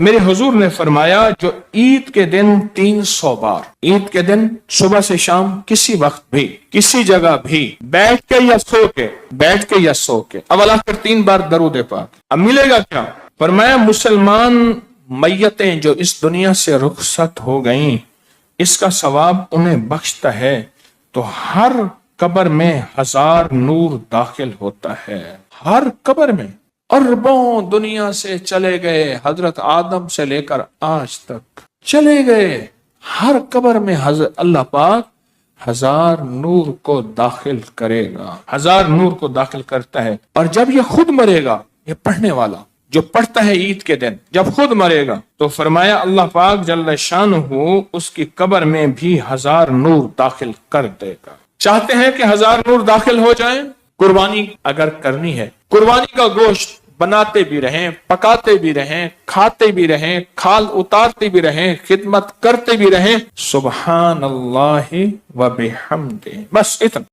میرے حضور نے فرمایا جو عید کے دن 300 بار، عید کے دن صبح سے شام کسی وقت بھی کسی جگہ بھی بیٹھ کے یا سو کے اول آخر 3 بار درود پاک، اب ملے گا کیا؟ فرمایا مسلمان میتیں جو اس دنیا سے رخصت ہو گئیں اس کا ثواب انہیں بخشتا ہے، تو ہر قبر میں 1000 نور داخل ہوتا ہے، ہر قبر میں۔ اربوں دنیا سے چلے گئے، حضرت آدم سے لے کر آج تک چلے گئے، ہر قبر میں اللہ پاک 1000 نور کو داخل کرے گا، 1000 نور کو داخل کرتا ہے۔ اور جب یہ خود مرے گا، یہ پڑھنے والا جو پڑھتا ہے عید کے دن، جب خود مرے گا تو فرمایا اللہ پاک جل شانہ اس کی قبر میں بھی 1000 نور داخل کر دے گا۔ چاہتے ہیں کہ 1000 نور داخل ہو جائیں؟ قربانی اگر کرنی ہے، قربانی کا گوشت بناتے بھی رہیں، پکاتے بھی رہیں، کھاتے بھی رہیں، کھال اتارتے بھی رہیں، خدمت کرتے بھی رہیں، سبحان اللہ و بحمدہ، بس اتنا۔